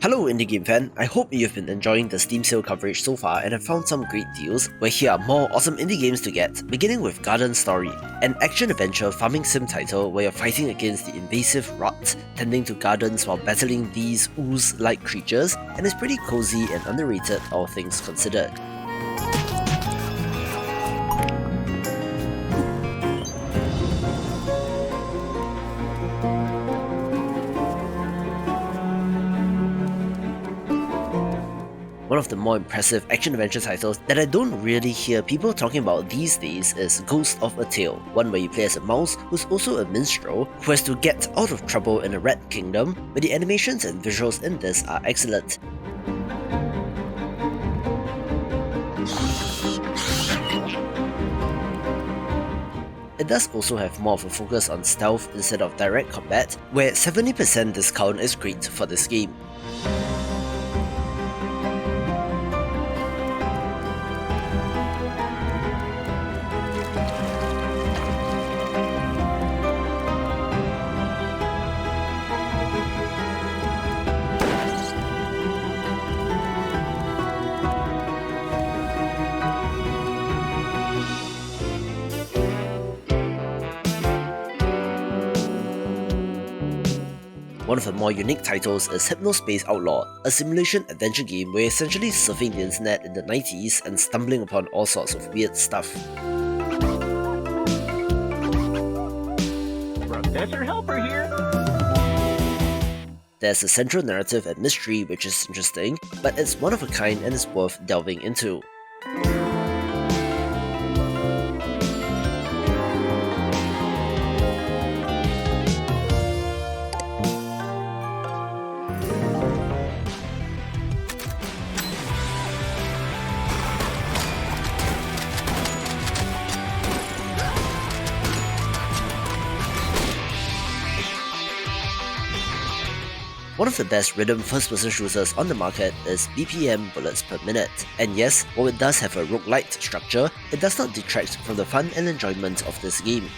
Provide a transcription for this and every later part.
Hello indie game fan, I hope you've been enjoying the Steam sale coverage so far and have found some great deals, where here are more awesome indie games to get, beginning with Garden Story, an action-adventure farming sim title where you're fighting against the invasive rot, tending to gardens while battling these ooze-like creatures, and is pretty cozy and underrated all things considered. One of the more impressive action-adventure titles that I don't really hear people talking about these days is Ghost of a Tale, one where you play as a mouse who's also a minstrel who has to get out of trouble in a rat kingdom, but the animations and visuals in this are excellent. It does also have more of a focus on stealth instead of direct combat, where 70% discount is great for this game. One of the more unique titles is Hypnospace Outlaw, a simulation adventure game where you're essentially surfing the internet in the 90s and stumbling upon all sorts of weird stuff. Professor Helper here! There's a central narrative and mystery which is interesting, but it's one of a kind and is worth delving into. One of the best rhythm first-person shooters on the market is BPM bullets per minute, and yes, while it does have a roguelite structure, it does not detract from the fun and enjoyment of this game.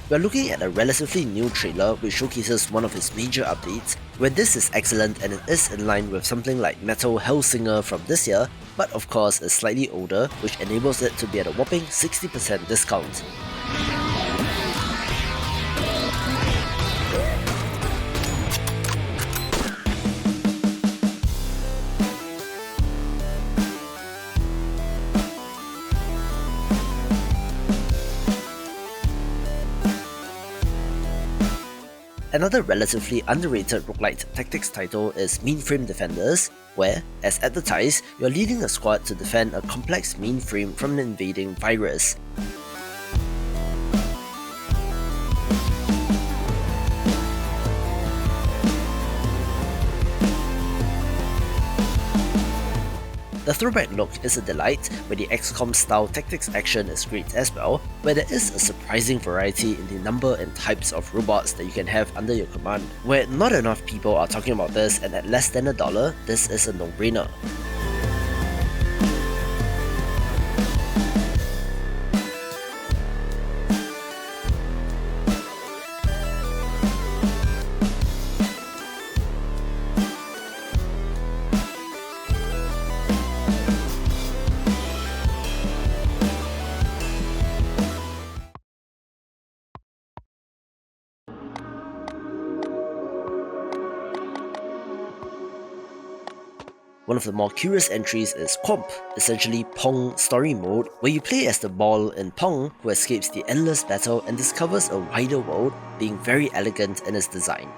We're looking at a relatively new trailer which showcases one of its major updates, where this is excellent and it is in line with something like Metal Hellsinger from this year, but of course is slightly older, which enables it to be at a whopping 60% discount. Another relatively underrated roguelite tactics title is Mainframe Defenders, where, as advertised, you're leading a squad to defend a complex mainframe from an invading virus. The throwback look is a delight, where the XCOM style tactics action is great as well, where there is a surprising variety in the number and types of robots that you can have under your command. Where not enough people are talking about this, and at less than $1, this is a no-brainer. One of the more curious entries is Qomp, essentially Pong story mode, where you play as the ball in Pong who escapes the endless battle and discovers a wider world, being very elegant in its design.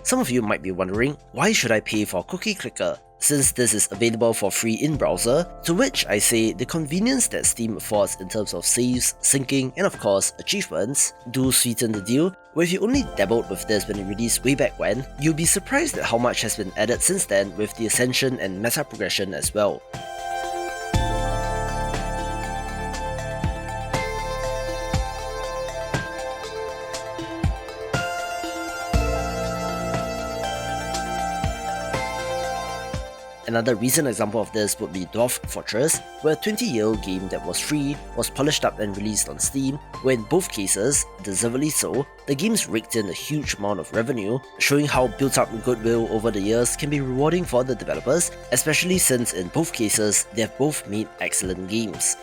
Some of you might be wondering, why should I pay for Cookie Clicker, since this is available for free in browser, to which I say the convenience that Steam affords in terms of saves, syncing, and of course achievements do sweeten the deal, where if you only dabbled with this when it released way back when, you'll be surprised at how much has been added since then with the ascension and meta progression as well. Another recent example of this would be Dwarf Fortress, where a 20-year-old game that was free was polished up and released on Steam, where in both cases, deservedly so, the games raked in a huge amount of revenue, showing how built-up goodwill over the years can be rewarding for the developers, especially since in both cases, they have both made excellent games.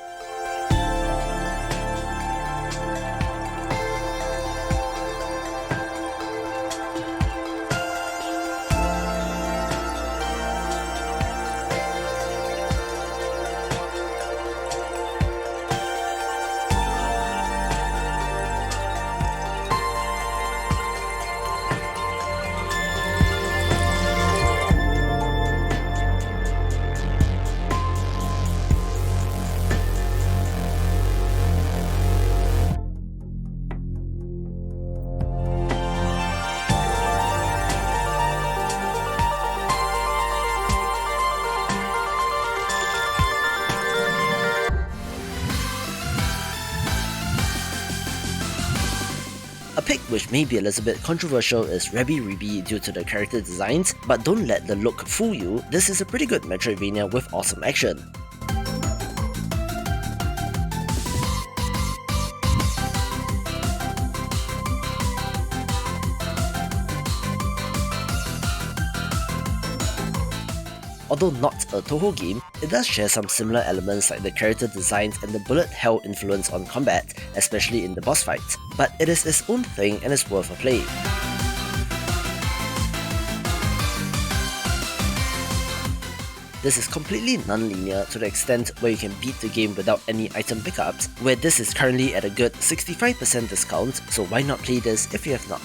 A pick which may be a little bit controversial is Rabi-Ribi due to the character designs, but don't let the look fool you, this is a pretty good Metroidvania with awesome action. Although not a Toho game, it does share some similar elements like the character designs and the bullet hell influence on combat, especially in the boss fights, but it is its own thing and is worth a play. This is completely non-linear to the extent where you can beat the game without any item pickups, where this is currently at a good 65% discount, so why not play this if you have not?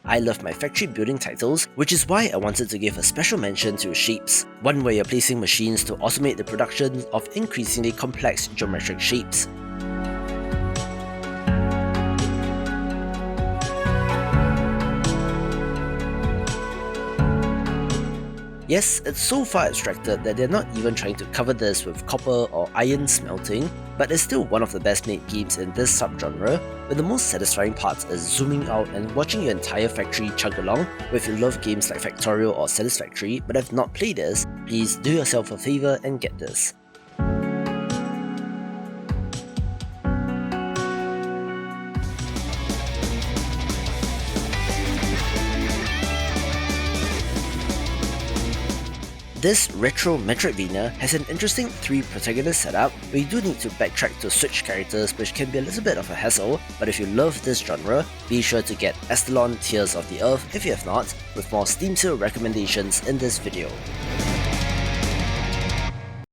I love my factory building titles, which is why I wanted to give a special mention to Shapes, one where you're placing machines to automate the production of increasingly complex geometric shapes. Yes, it's so far abstracted that they're not even trying to cover this with copper or iron smelting, but it's still one of the best made games in this subgenre, where the most satisfying part is zooming out and watching your entire factory chug along. If you love games like Factorial or Satisfactory but have not played this, please do yourself a favor and get this. This retro Metroidvania has an interesting 3-protagonist setup where you do need to backtrack to switch characters, which can be a little bit of a hassle, but if you love this genre, be sure to get Estalon Tears of the Earth if you have not, with more Steam sale recommendations in this video.